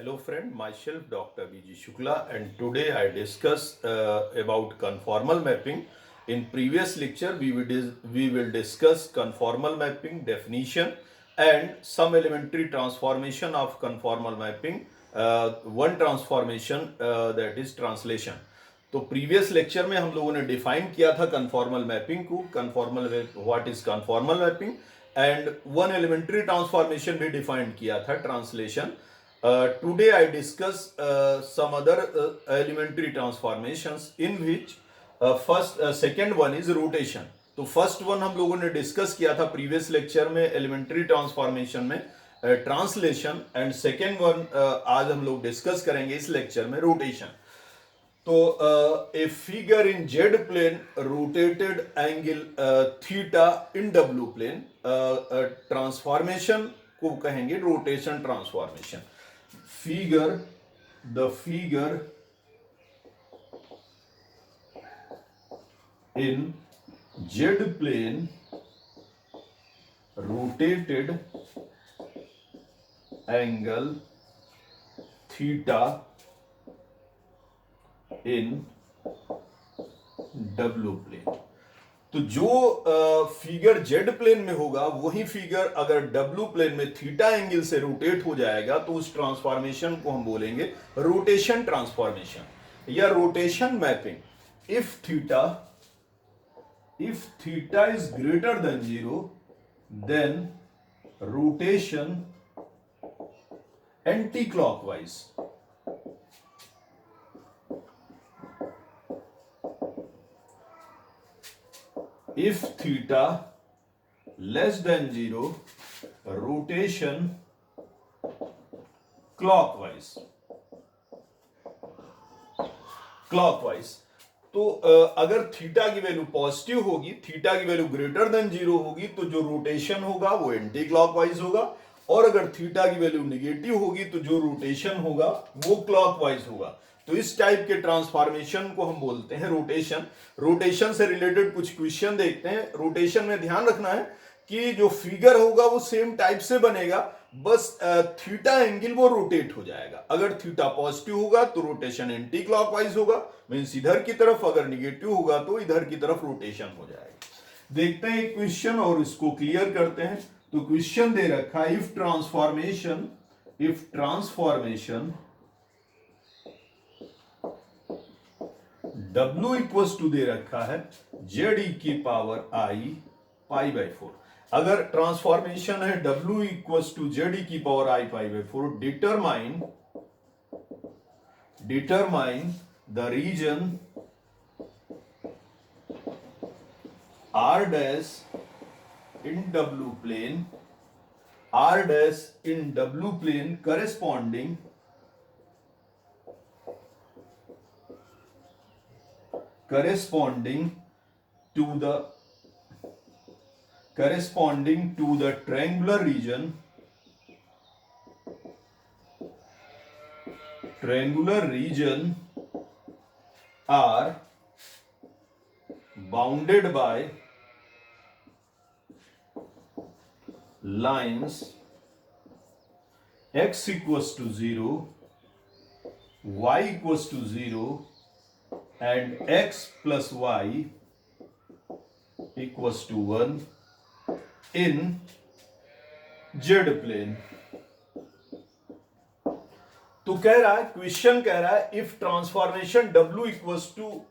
Hello friend, myself Dr. B.G. Shukla and today I discuss about conformal mapping. In previous lecture we will discuss conformal mapping definition and some elementary transformation of conformal mapping. One transformation that is translation. तो previous lecture में हम लोगों ने define किया था conformal mapping को, conformal what is conformal mapping and one elementary transformation भी define किया था translation. Today I discuss some other elementary transformations in which second one is rotation. तो फर्स्ट वन हम लोगों ने डिस्कस किया था प्रीवियस लेक्चर में एलिमेंट्री ट्रांसफॉर्मेशन में ट्रांसलेशन एंड सेकेंड वन आज हम लोग डिस्कस करेंगे इस लेक्चर में रोटेशन. तो a figure in Z plane rotated angle theta in W plane transformation को कहेंगे rotation transformation. The figure in Z plane rotated angle theta in W plane. तो जो फिगर जेड प्लेन में होगा वही फिगर अगर डब्ल्यू प्लेन में theta angle से रोटेट हो जाएगा तो उस ट्रांसफॉर्मेशन को हम बोलेंगे रोटेशन ट्रांसफॉर्मेशन या rotation mapping. If theta is greater than zero then rotation anti clockwise. If theta less than zero, rotation clockwise. तो अगर थीटा की वैल्यू पॉजिटिव होगी, थीटा की वैल्यू ग्रेटर देन जीरो होगी तो जो रोटेशन होगा वो एंटी क्लॉकवाइज होगा, और अगर थीटा की वैल्यू निगेटिव होगी तो जो रोटेशन होगा वो क्लॉकवाइज होगा. तो इस टाइप के ट्रांसफॉर्मेशन को हम बोलते हैं रोटेशन. रोटेशन से रिलेटेड कुछ क्वेश्चन देखते हैं. रोटेशन में ध्यान रखना है कि जो फिगर होगा वो सेम टाइप से बनेगा, बस थीटा एंगल वो रोटेट हो जाएगा. अगर थीटा पॉजिटिव होगा तो रोटेशन एंटी क्लॉकवाइज होगा, मींस इधर की तरफ. अगर निगेटिव होगा तो इधर की तरफ रोटेशन हो जाएगा. देखते हैं एक क्वेश्चन और इसको क्लियर करते हैं. तो क्वेश्चन दे रखा है if transformation W equals to दे रखा है जेड ई की पावर आई पाई बाई 4. अगर ट्रांसफॉर्मेशन है W equals to Z e की power i pi by 4, determine the region R dash in W plane, R dash in W plane corresponding to the triangular region are bounded by lines x equals to 0, y equals to 0 and x plus y equals to 1 in Z plane. तो कह रहा है, question कह रहा है if transformation W equals to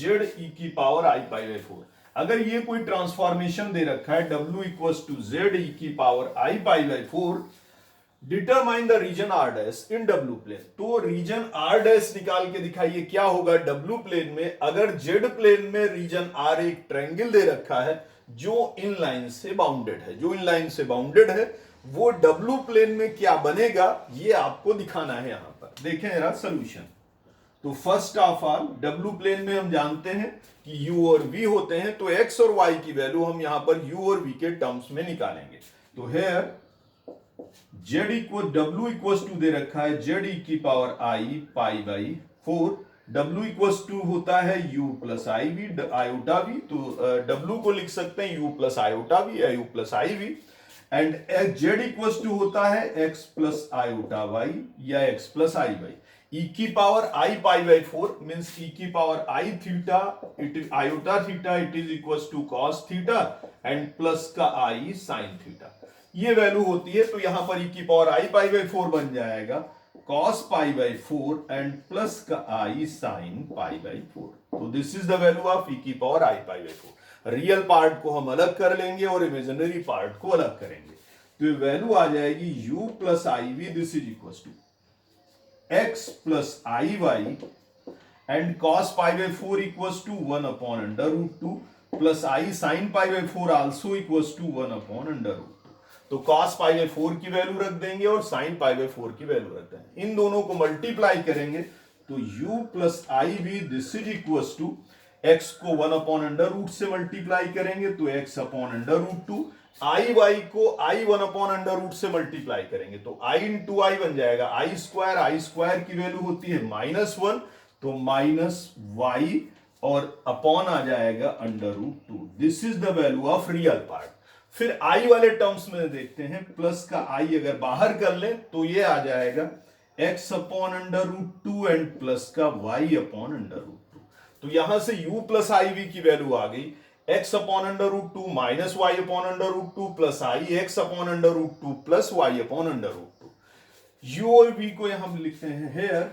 Z e की power i pi by 4. अगर ये कोई ट्रांसफॉर्मेशन दे रखा है W equals to Z e की power i pi by 4, determine the region R dash in W plane. तो रीजन आर डैश निकाल के दिखाइए क्या होगा डब्ल्यू प्लेन में. अगर जेड प्लेन में रीजन आर एक ट्रायंगल दे रखा है जो इन लाइन से बाउंडेड है, वो डब्ल्यू प्लेन में क्या बनेगा ये आपको दिखाना है. यहां पर देखें जरा सोल्यूशन. तो first of all W plane में हम जानते हैं कि यू और वी होते हैं, तो एक्स और वाई की वैल्यू हम यहां पर यू और वी के टर्म्स में निकालेंगे. तो हेयर जेड इक्वल डब्ल्यू इक्वल्स टू दे रखा है जेड ई की पावर आई पाई बाई 4. डब्ल्यू इक्वल्स टू होता है u plus i v iota v. तो डब्ल्यू को लिख सकते हैं यू प्लस आयोटा वी या u plus i v. And z equal to होता है एक्स प्लस आयोटा वाई या x plus i y. E की power i pi by 4 means ई की power i theta it iota theta it is equal to cos theta and plus का i sine theta. ये value होती है तो यहां पर ई की पावर आई पाई बाई 4 बन जाएगा cos pi by 4 and plus का आई साइन पाई बाई 4। तो this is the value of e की power i pi by 4। Real part को हम अलग कर लेंगे और इमेजिनरी पार्ट को अलग करेंगे तो ये वैल्यू आ जाएगी u plus i v this is equal to x plus i y and cos pi by 4 equal to 1 upon under root 2 plus i sine pi by 4 also equal to 1 upon under root 2। तो cos pi by 4 की value रख देंगे और sin pi by 4 की value रख देंगे। इन दोनों को मल्टीप्लाई करेंगे तो u plus i v this is equal to x को 1 अपॉन अंडर रूट से मल्टीप्लाई करेंगे तो x upon under root 2, i y को आई 1 अपॉन अंडर रूट से मल्टीप्लाई करेंगे तो i इंटू आई बन जाएगा आई स्क्वायर की वैल्यू होती है -1 तो माइनस वाई और अपॉन आ जाएगा under root 2। This is the value of real part. फिर आई वाले टर्म्स में देखते हैं प्लस का आई अगर बाहर कर लें तो ये आ जाएगा x upon under root 2 and plus का y अपॉन अंडर रूट 2। तो यहां से u प्लस आई वी की वैल्यू आ गई x upon under root 2 minus y upon under root 2 plus i x upon under root 2 plus y upon under root 2। u और v को हम लिखते हैं हेयर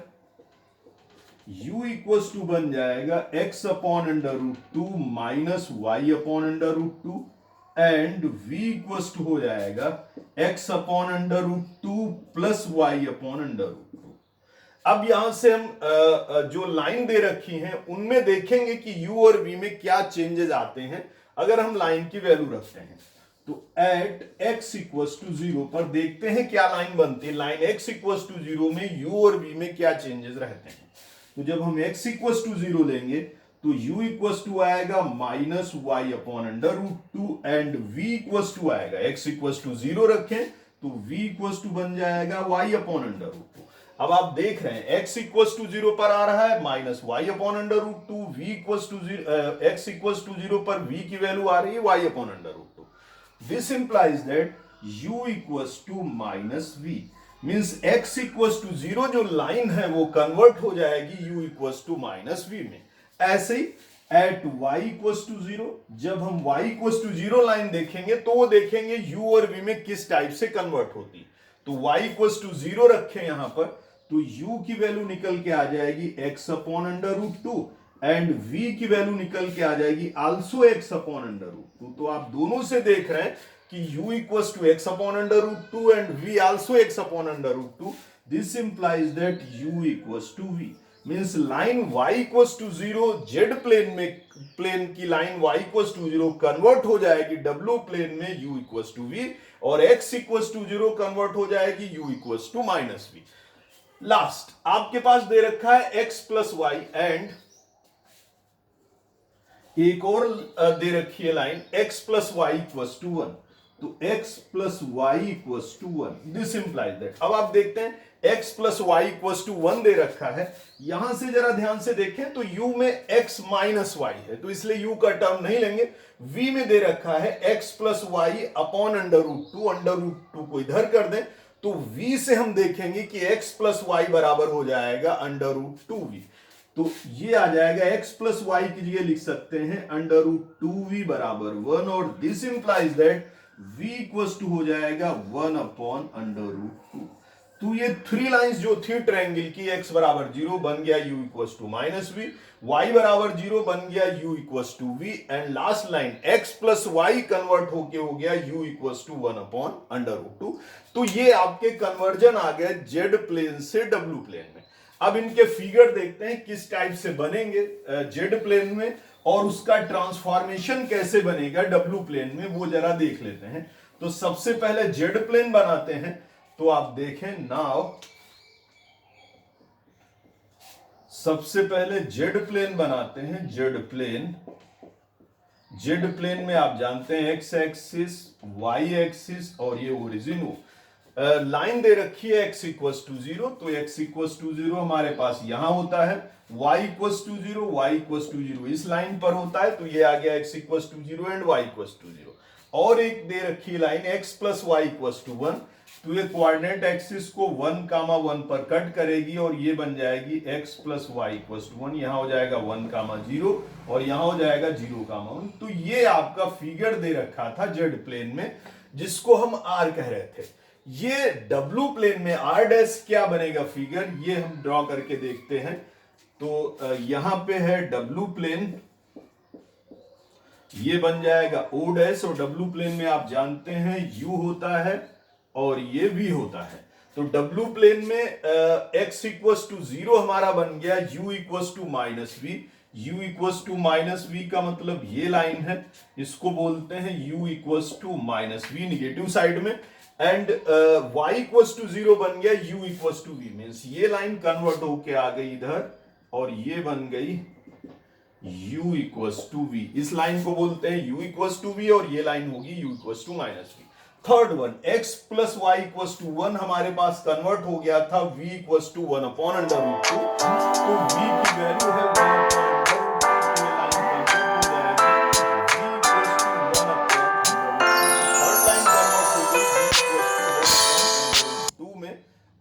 u इक्वल्स टू बन जाएगा x upon under root 2 minus y upon under root 2 and v equals to हो जाएगा x upon under root 2 plus y upon under root 2। अब यहां से हम जो लाइन दे रखी हैं उनमें देखेंगे कि u और v में क्या चेंजेस आते हैं अगर हम लाइन की वैल्यू रखते हैं। तो एट x इक्वल्स टू 0 पर देखते हैं क्या लाइन बनती है। लाइन x इक्वल्स टू 0 में u और v में क्या चेंजेस रहते हैं। तो जब हम x इक्वल्स टू 0 लेंगे तो u इक्वल्स टू आएगा minus y upon under root 2 and v equals to आएगा x इक्वल्स टू 0 रखें तो v इक्वल्स टू बन जाएगा y अपॉन अंडर रूट 2। अब आप देख रहे हैं x इक्वल्स टू 0 पर आ रहा है minus y upon under root 2, v equals to x equals to 0 पर v की वैल्यू आ रही है y upon under root 2। This implies that u equals to minus v means x equals to 0 जो लाइन है वो कन्वर्ट हो जाएगी u equals to minus v में। ऐसे ही एट y इक्वल्स टू 0 जब हम y इक्वल्स टू 0 लाइन देखेंगे तो वो देखेंगे u और v में किस टाइप से कन्वर्ट होती है। तो y इक्वल्स टू 0 रखें यहां पर तो u की वैल्यू निकल के आ जाएगी x upon under root 2 and v की वैल्यू निकल के आ जाएगी also x upon under root 2। तो आप दोनों से देख रहे हैं कि u equals to x upon under root 2 and v also x upon under root 2। This implies that u equals to v means line y equals to 0 z plane की line y equals to 0 convert हो जाएगी w plane में u equals to v और x equals to 0 convert हो जाएगी u equals to minus v। Last आपके पास दे रखा है x प्लस वाई एंड एक और दे रखी है line x plus y equals to 1। तो x plus y equals to 1 this implies that. अब आप देखते हैं x plus y equals to 1 दे रखा है। यहां से जरा ध्यान से देखें तो u में x माइनस वाई है तो इसलिए u का टर्म नहीं लेंगे। v में दे रखा है x plus y upon under root 2 को इधर कर दें तो v से हम देखेंगे कि x प्लस वाई बराबर हो जाएगा अंडर रूट 2v। तो ये आ जाएगा x प्लस वाई की जगह लिख सकते हैं अंडर रूट 2v बराबर 1 और this implies that v equals to हो जाएगा 1 अपॉन अंडर रूट 2। तो ये थ्री लाइंस जो थी ट्रायंगल की x बराबर 0 बन गया u equals to minus v, y बराबर 0 बन गया u equals to v and last line x plus y convert होके हो गया u equals to 1 upon under root 2। तो ये आपके कन्वर्जन आ गए z प्लेन से w प्लेन में। अब इनके फिगर देखते हैं किस टाइप से बनेंगे z प्लेन में और उसका ट्रांसफॉर्मेशन कैसे बनेगा w प्लेन में वो जरा देख लेते हैं। तो सबसे पहले z प्लेन बनाते हैं तो आप देखें नाउ सबसे पहले z प्लेन बनाते हैं। z प्लेन में आप जानते हैं x एक्सिस y एक्सिस और ये ओरिजिन हो। लाइन दे रखी है x इक्वल्स टू 0 तो x इक्वल्स टू 0 हमारे पास यहां होता है, y equals to 0 y equals to 0 इस लाइन पर होता है तो ये आ गया x equals to 0 and y equals to 0 और एक दे रखी line x plus y equals to 1, तो ये कोऑर्डिनेट एक्सिस को 1,1 पर कट करेगी और ये बन जाएगी x plus y equals to 1, यहां हो जाएगा 1,0 और यहां हो जाएगा 0,1। तो ये आपका फिगर दे रखा था जेड प्लेन में, जिसको हम r कह रहे थे। ये w प्लेन में r डैश क्या बनेगा फिगर, ये हम ड्रॉ करके देखते हैं। तो यहां पे है w प्लेन, ये बन जाएगा o डैश, और w प्लेन में आप जानते हैं u होता है और ये v होता है। तो w प्लेन में x इक्वस टू 0 हमारा बन गया, u equals to minus v. u equals to minus v का मतलब ये लाइन है, इसको बोलते हैं u equals to minus v negative side में। एंड y इक्वस टू 0 बन गया u equals to v, means ये लाइन कन्वर्ट होके आ गई इधर और ये बन गई u इक्वस टू v। इस लाइन को बोलते हैं u इक्वस टू v और ये लाइन होगी u equals to minus v। Third one x plus y equals to 1 हमारे पास कन्वर्ट हो गया था v equals to 1 upon under root 2। तो v की वैल्यू है 1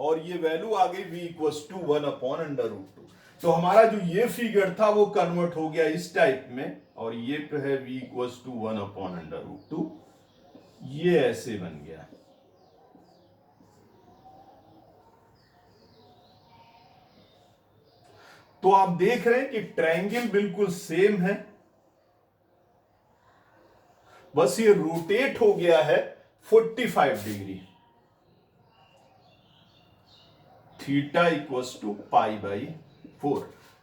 और ये वैल्यू आ गई v equals to 1 upon under root 2। तो हमारा जो ये फिगर था वो कन्वर्ट हो गया इस टाइप में, और ये पे है v equals to 1 upon under root 2, ये ऐसे बन गया। तो आप देख रहे हैं कि ट्रायंगल बिल्कुल सेम है, बस ये रोटेट हो गया है 45 degree. Theta equals to pi by 4।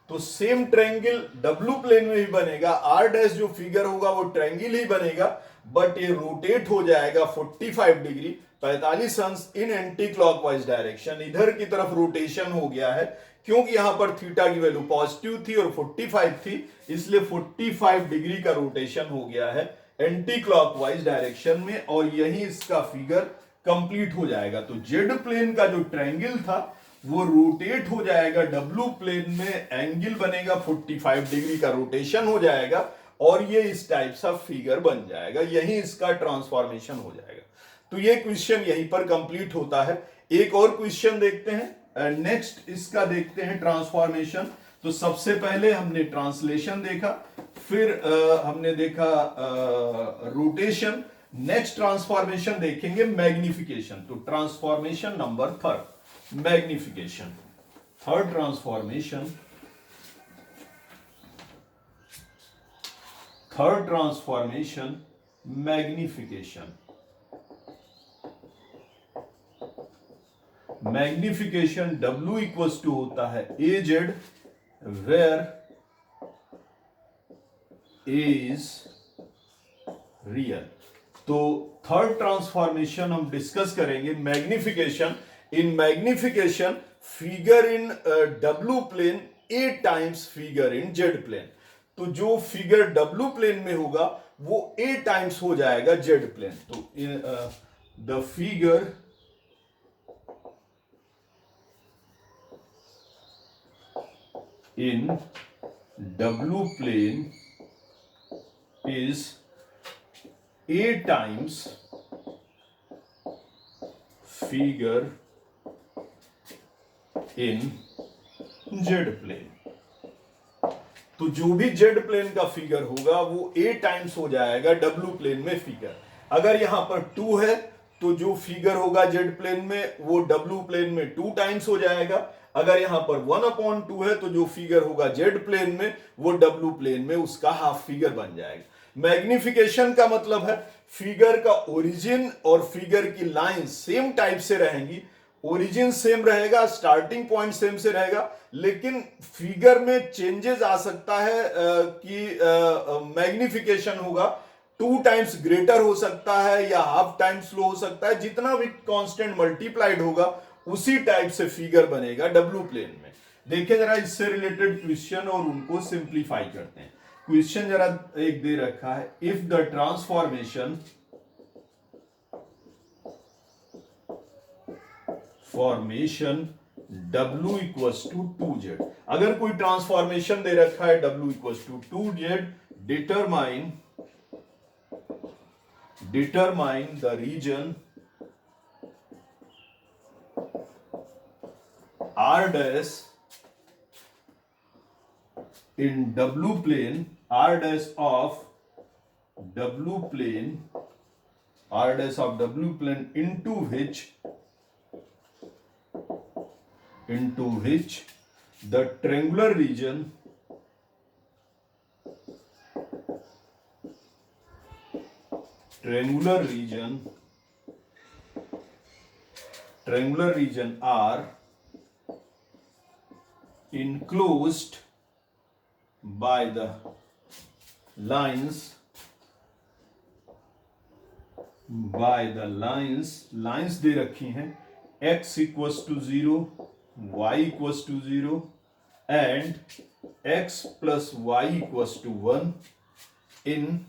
तो सेम ट्रायंगल डब्ल्यू प्लेन में भी बनेगा, आर डैश जो फिगर होगा वो ट्रायंगल ही बनेगा, बट ये रोटेट हो जाएगा 45 डिग्री 45 अंश इन एंटी क्लॉकवाइज डायरेक्शन। इधर की तरफ रोटेशन हो गया है, क्योंकि यहां पर थीटा की वैल्यू पॉजिटिव थी और 45 थी, इसलिए 45 डिग्री का रोटेशन हो गया है एंटी क्लॉकवाइज डायरेक्शन में, और यही इसका फिगर कंप्लीट हो जाएगा। तो जेड प्लेन का जो ट्रायंगल था वो रोटेट हो जाएगा डब्ल्यू प्लेन में, एंगल बनेगा 45 डिग्री का रोटेशन हो जाएगा और ये इस टाइप सा फिगर बन जाएगा, यही इसका ट्रांसफॉर्मेशन हो जाएगा। तो ये क्वेश्चन यहीं पर कंप्लीट होता है। एक और क्वेश्चन देखते हैं, नेक्स्ट इसका देखते हैं ट्रांसफॉर्मेशन। तो सबसे पहले हमने ट्रांसलेशन देखा, फिर हमने देखा रोटेशन, नेक्स्ट ट्रांसफॉर्मेशन देखेंगे मैग्निफिकेशन। तो transformation number third, magnification. Third transformation, third transformation magnification. Magnification W equals to होता है AZ, where A is real. तो थर्ड ट्रांसफॉर्मेशन हम डिस्कस करेंगे magnification. In magnification figure in W plane A times figure in Z plane. तो जो figure W plane में होगा वो A टाइम्स हो जाएगा Z प्लेन। तो the figure in W plane is A times figure in Z plane। तो जो भी Z प्लेन का फिगर होगा वो A टाइम्स हो जाएगा W प्लेन में फिगर। अगर यहां पर 2 है तो जो फिगर होगा Z प्लेन में वो W प्लेन में 2 टाइम्स हो जाएगा। अगर यहां पर 1/2 है तो जो फिगर होगा Z प्लेन में वो W प्लेन में उसका हाफ फिगर बन जाएगा। मैग्निफिकेशन का मतलब है फिगर का ओरिजिन और फिगर की लाइन सेम टाइप से रहेंगी, ओरिजिन सेम रहेगा, स्टार्टिंग पॉइंट सेम से रहेगा, लेकिन फिगर में चेंजेस आ सकता है कि मैग्निफिकेशन होगा 2 टाइम्स ग्रेटर हो सकता है या हाफ टाइम स्लो हो सकता है। जितना भी कांस्टेंट मल्टीप्लाइड होगा उसी टाइप से फिगर बनेगा W प्लेन में। देखिए जरा इससे रिलेटेड क्वेश्चन और उनको सिंप्लीफाई करते हैं। क्वेश्चन जरा एक दे रखा है, if the transformation formation W equals to 2Z। अगर कोई ट्रांसफॉर्मेशन दे रखा है W equals to 2Z, determine determine the region R dash in W plane, R dash of W plane, R dash of W plane into which the triangular region are enclosed by the lines दे रखी हैं x equals to 0, y equals to 0 and x plus y equals to 1 in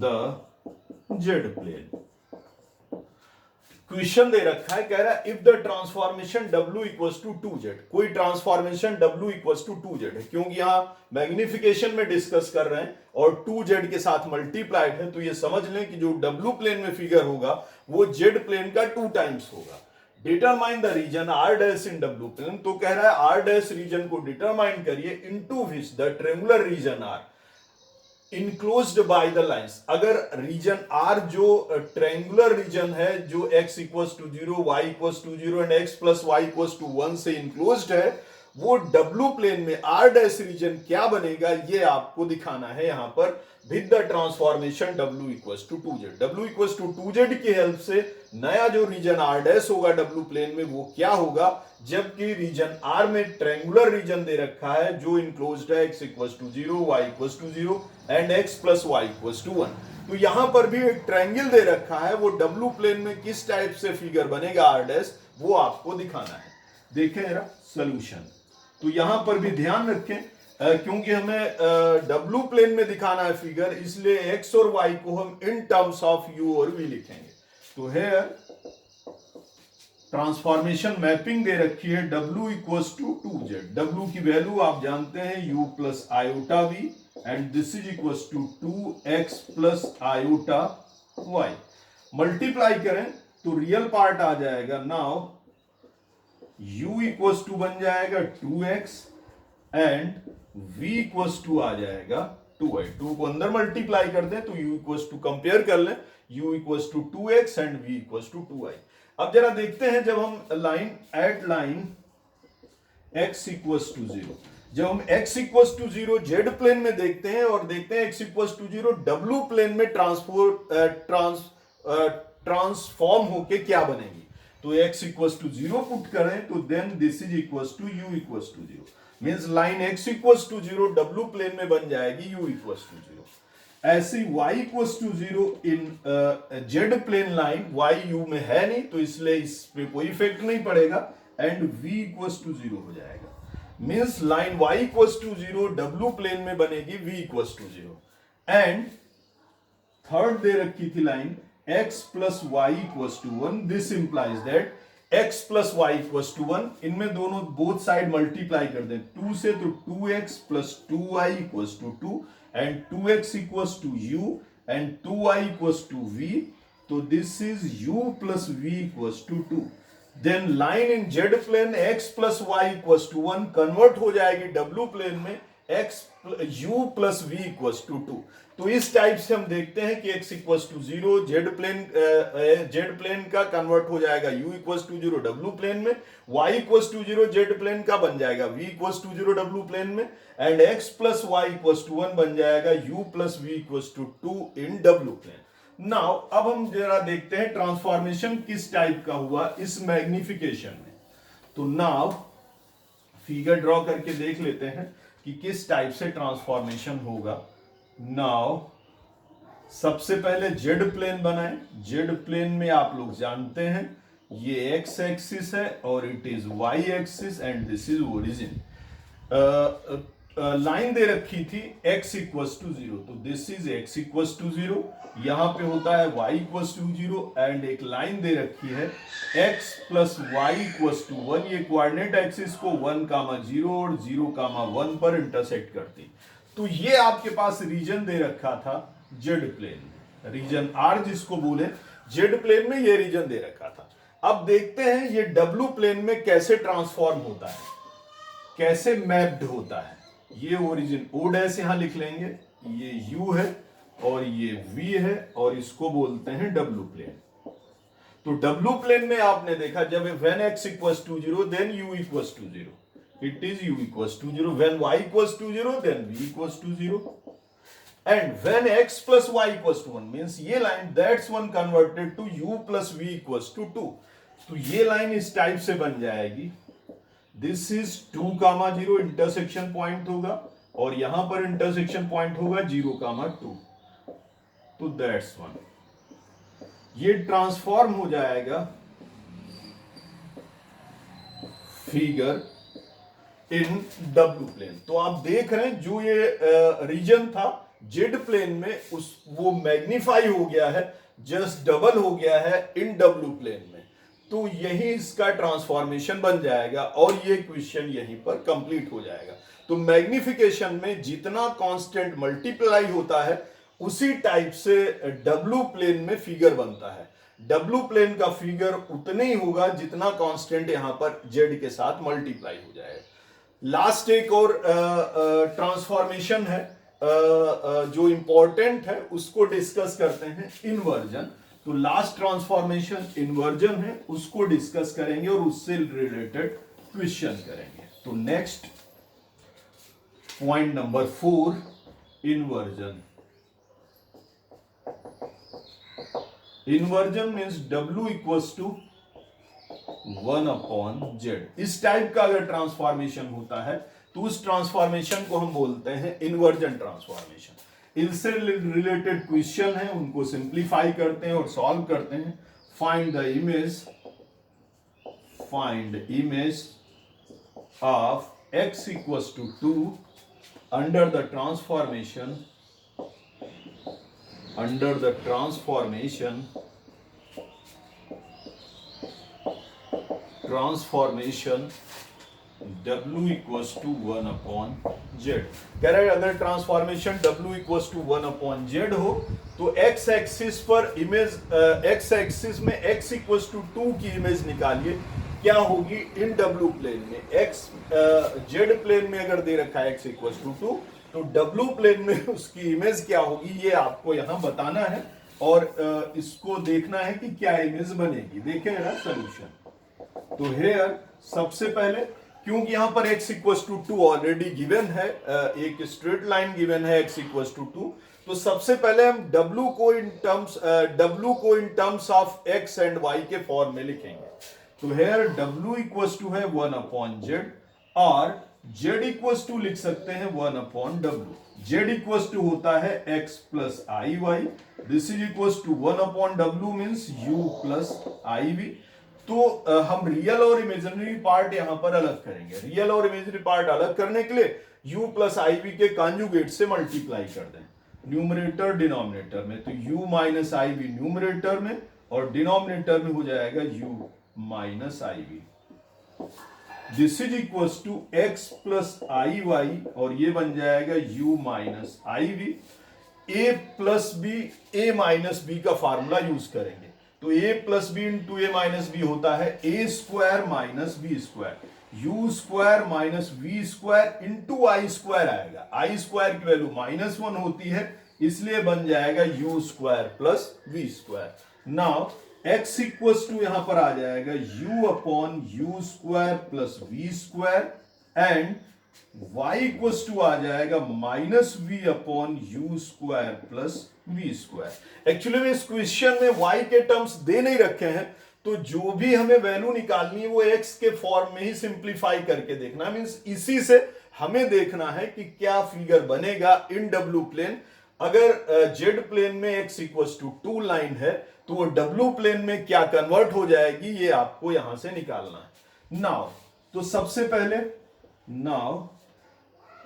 the z plane. Question दे रखा है, कह रहा है if the transformation W equals to 2z, कोई transformation W equals to 2z है, क्योंकि यहां मैग्निफिकेशन में डिस्कस कर रहे हैं और 2z के साथ मल्टीप्लाइड है, तो ये समझ लें कि जो W प्लेन में फिगर होगा वो Z प्लेन का 2 टाइम्स होगा. Determine the region R dash in W plane, तो कह रहा है R डैश रीजन को डिटरमाइन करिए into which the triangular region R enclosed by the lines. अगर रीजन R जो ट्रायंगुलर रीजन है, जो x equals to 0, y equals to 0 and x plus y equals to 1 से इनक्लोज्ड है, वो W plane में R डैश रीजन क्या बनेगा ये आपको दिखाना है यहां पर with the transformation W equals to 2z. W equals to 2z की हेल्प से नया जो रीजन R डैश होगा W प्लेन में वो क्या होगा, जबकि रीजन R में ट्रायंगुलर रीजन दे रखा है जो इनक्लोज्ड है x equals to 0, y equals to 0 and x plus y equals to 1. तो यहां पर भी एक ट्रायंगल दे रखा है, वो W प्लेन में किस टाइप से फिगर बनेगा R डैश वो आपको दिखाना है. देखें जरा सॉल्यूशन. तो यहां पर भी ध्यान रखें क्योंकि हमें W प्लेन में दिखाना है फिगर, इसलिए x और y को हम इन टर्म्स ऑफ u और v लिखेंगे. तो है ट्रांसफॉर्मेशन मैपिंग दे रखी है W equals to 2z. W की वैल्यू आप जानते हैं u plus iota v and this is equals to 2x plus iota y. Multiply करें तो रियल पार्ट आ जाएगा. नाउ u इक्वल्स टू बन जाएगा 2x and v equals to आ जाएगा 2y. 2 को अंदर मल्टीप्लाई कर दें तो u इक्वल्स टू कंपेयर कर लें, u equals to 2x and v equals to 2y. अब जरा देखते हैं जब हम लाइन x इक्वल्स टू 0, जब हम x equals to 0 z plane में देखते हैं और देखते हैं x equals to 0 w plane में ट्रांसफॉर्म होके क्या बनेगी. तो x इक्वल्स टू 0 पुट करें तो then this is equals to u equals to 0. Means line x equals to 0 w plane में बन जाएगी u इक्वल्स टू 0. ऐसी y equals to 0 in z plane line, y u में है नहीं तो इसलिए इस पे कोई इफेक्ट नहीं पड़ेगा एंड v इक्वल्स टू 0 हो जाएगा. Means line y equals to 0 w plane में बनेगी v equals to 0. And third दे रखी थी line x plus y equals to 1. This implies that x plus y equals to 1. इनमें दोनों बोथ साइड मल्टीप्लाई कर दें 2 से तो 2x plus 2y equals to 2 and 2x equals to u and 2y equals to v. तो this is u plus v equals to 2. Then line in z plane x plus y equals to 1 convert हो जाएगी w plane में u plus v equals to 2. तो इस type से हम देखते हैं कि x equals to 0 z plane का कन्वर्ट हो जाएगा u equals to 0 w plane में, y equals to 0 z plane का बन जाएगा v equals to 0 w plane में and x plus y equals to 1 बन जाएगा u plus v equals to 2 in w plane. Now अब हम जरा देखते हैं ट्रांसफॉर्मेशन किस टाइप का हुआ इस मैग्निफिकेशन में. तो नाउ फिगर ड्रॉ करके देख लेते हैं कि किस टाइप से ट्रांसफॉर्मेशन होगा. नाउ सबसे पहले जेड प्लेन बनाएं. जेड प्लेन में आप लोग जानते हैं ये एक्स एक्सिस है और it is y axis and this is origin. Line दे रखी थी x इक्वल्स टू 0, तो this is x equals to 0. यहां पे होता है y इक्वल्स टू 0 एंड एक लाइन दे रखी है x plus y equals to 1. ये कोऑर्डिनेट एक्सिस को 1, 0 और 0, 1 पर इंटरसेक्ट करती. तो ये आपके पास रीजन दे रखा था जेड प्लेन में, रीजन आर जिसको बोले, जेड प्लेन में ये रीजन दे रखा था। अब देखते हैं ये डब्ल्यू प्लेन में कैसे ट्रांसफॉर्म होता है, कैसे मैप्ड होता है। ये ओरिजिन ओ डैश यहां लिख लेंगे, ये यू है और ये वी है और इसको बोलते हैं डब्ल्यू प्लेन। तो डब्ल्यू प्लेन में आपने देखा जब when x equals to 0 then u equals to 0, it is u equals to 0, when y equals to 0 then v equals to 0, and when x plus y equals to 1 means ये line that's one converted to u plus v equals to 2। तो ये line इस type से बन जाएगी, this is 2,0 intersection point होगा और यहां पर इंटरसेक्शन पॉइंट होगा 0,2, तो दैट्स वन। ये ट्रांसफॉर्म हो जाएगा फिगर इन डब्ल्यू प्लेन। तो आप देख रहे हैं जो ये रीजन था जेड प्लेन में उस वो मैग्नीफाई हो गया है, जस्ट डबल हो गया है इन डब्ल्यू प्लेन में। तो यही इसका ट्रांसफॉर्मेशन बन जाएगा और ये क्वेश्चन यहीं पर कंप्लीट हो जाएगा। तो मैग्निफिकेशन में जितना कांस्टेंट मल्टीप्लाई होता है उसी टाइप से डब्ल्यू प्लेन में फिगर बनता है। डब्ल्यू प्लेन का फिगर उतना ही होगा जितना कांस्टेंट यहां पर जेड के साथ मल्टीप्लाई हो जाएगा। लास्ट एक और ट्रांसफॉर्मेशन है जो इंपॉर्टेंट है, उसको डिस्कस करते हैं, इन्वर्जन। तो लास्ट ट्रांसफॉर्मेशन इन्वर्जन है, उसको डिस्कस करेंगे और उससे रिलेटेड क्वेश्चन करेंगे। तो next point number 4, inversion. Inversion means W equals to 1/z। इस टाइप का अगर ट्रांसफॉर्मेशन होता है तो उस ट्रांसफॉर्मेशन को हम बोलते हैं इन्वर्जन ट्रांसफॉर्मेशन। इनसे रिलेटेड क्वेश्चन है, उनको सिंप्लीफाई करते हैं और सॉल्व करते हैं। Find the image of x equals to 2 under the transformation W equals to 1/z। कह रहे हैं अगर transformation W equals to 1/z हो तो x एक्सिस पर इमेज, x एक्सिस में x इक्वल्स टू 2 की इमेज निकालिए, क्या होगी इन W प्लेन में। x z प्लेन में अगर दे रखा है x इक्वल्स टू 2 तो W प्लेन में उसकी इमेज क्या होगी, ये आपको यहां बताना है और इसको देखना है कि क्या इमेज बनेगी। देखें ना सॉल्यूशन। तो हेयर सबसे पहले, क्योंकि यहां पर x equals to 2 already given है, एक स्ट्रेट लाइन गिवन है x इक्वल्स टू 2, तो सबसे पहले हम W को in terms of x and y के फॉर्म में लिखेंगे। तो हेयर W इक्वल्स टू है 1/z और z इक्वल्स टू लिख सकते हैं 1/w। z इक्वल्स टू होता है x plus i y, this is equals to 1/w means u plus i v. तो हम रियल और इमेजिनरी पार्ट यहां पर अलग करेंगे। रियल और इमेजिनरी पार्ट अलग करने के लिए u प्लस आई वी के कॉन्जुगेट से मल्टीप्लाई कर दें न्यूमरेटर डिनोमिनेटर में। तो u minus i v numerator में और डिनोमिनेटर में हो जाएगा u minus i v. This is equals to x plus i y और ये बन जाएगा u minus i v. a plus b, a minus b का फार्मूला यूज करेंगे। तो a plus b into a minus b होता है a square minus b square, u square minus v square into i square आएगा। I square की value -1 होती है, इसलिए बन जाएगा u square plus v square. Now x equals to यहां पर आ जाएगा u upon u square plus v square and y equals to आ जाएगा minus v upon u square plus v square. Actually में इस क्वेश्चन में y के टर्म्स दे नहीं रखे हैं, तो जो भी हमें वैल्यू निकालनी है वो x के फॉर्म में ही सिंप्लीफाई करके देखना, मींस इसी से हमें देखना है कि क्या फिगर बनेगा इन W प्लेन। अगर z प्लेन में x इक्वल्स टू 2 लाइन है तो वो W प्लेन में क्या कन्वर्ट हो जाएगी, ये आपको यहां से निकालना है। नाउ तो सबसे पहले नाउ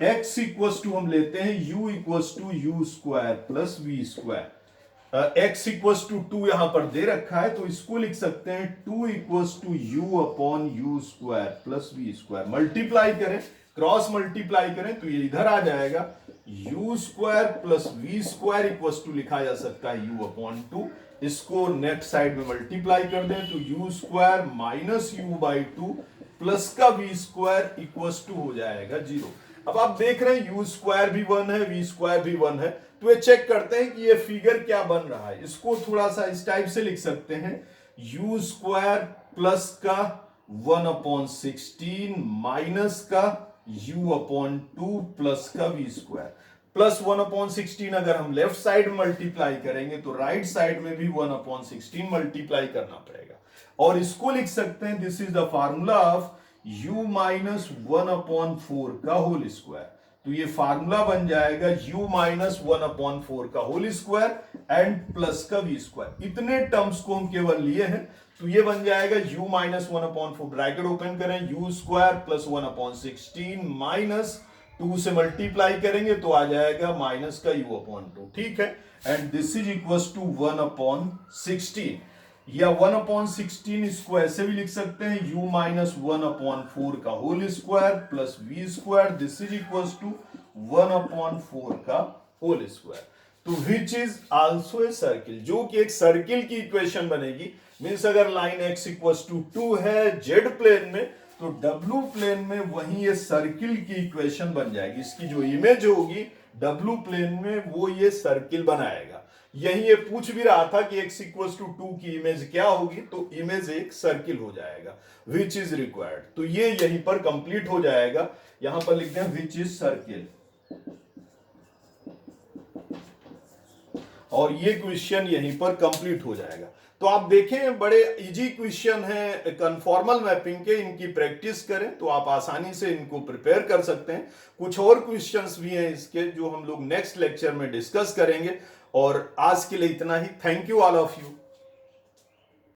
x इक्वल्स टू हम लेते हैं u equals to u square plus v square. x equals to 2 यहां पर दे रखा है, तो इसको लिख सकते हैं 2 equals to u upon u square plus v square. Multiply करें, क्रॉस मल्टीप्लाई करें तो ये इधर आ जाएगा, u square plus v square equals to लिखा जा सकता है u अपॉन 2। इसको नेक्स्ट साइड में मल्टीप्लाई कर दें तो u square minus you by 2 plus का वी स्क्वायर इक्वल्स टू हो जाएगा 0। अब आप देख रहे हैं u स्क्वायर भी 1 है, वी स्क्वायर भी 1 है, तो ये चेक करते हैं कि ये फिगर क्या बन रहा है। इसको थोड़ा सा इस टाइप से लिख सकते हैं, u स्क्वायर प्लस का 1 अपॉन 16 माइनस का u अपॉन 2 प्लस का v स्क्वायर। प्लस 1 अपॉन 16 अगर हम लेफ्ट साइड में मल्टीप्लाई करेंगे तो राइट साइड में भी 1 अपॉन 16 मल्टीप्लाई करना पड़ेगा, और इसको लिख सकते हैं this is the formula of u minus 1 upon 4 का होल स्क्वायर। तो ये फार्मूला बन जाएगा u माइनस 1 अपॉन 4 का होल स्क्वायर एंड प्लस का v स्क्वायर। इतने टर्म्स को हम केवल लिए हैं, तो ये बन जाएगा u minus 1 upon 4, bracket open करें, u square plus 1 upon 16 minus 2 से मल्टीप्लाई करेंगे तो आ जाएगा माइनस का u अपॉन 2, ठीक है, and this is equals to 1 upon 16, या 1 अपॉन 16 इसको ऐसे भी लिख सकते हैं u माइनस 1 अपॉन 4 का whole square plus v square, this is equals to 1 upon 4 का होल स्क्वायर। तो which is also a circle, जो कि एक सर्किल की इक्वेशन बनेगी। मीन्स अगर लाइन x इक्वल्स टू 2 है z प्लेन में, तो w प्लेन में वही ये सर्किल की इक्वेशन बन जाएगी। इसकी जो इमेज होगी w प्लेन में वो ये सर्किल बनाएगा। यही ये पूछ भी रहा था कि x इक्वल्स टू 2 की इमेज क्या होगी, तो इमेज एक सर्किल हो जाएगा, विच इज रिक्वायर्ड। तो ये यहीं पर कंप्लीट हो जाएगा, यहां पर लिखते हैं विच इज सर्किल, और ये क्वेश्चन यहीं पर कंप्लीट हो जाएगा। तो आप देखें बड़े इजी क्वेश्चन है कन्फॉर्मल मैपिंग के, इनकी प्रैक्टिस करें तो आप आसानी से इनको प्रिपेयर कर सकते हैं। कुछ और क्वेश्चंस भी हैं इसके जो हम लोग नेक्स्ट लेक्चर में डिस्कस करेंगे, और आज के लिए इतना ही। Thank you all of you.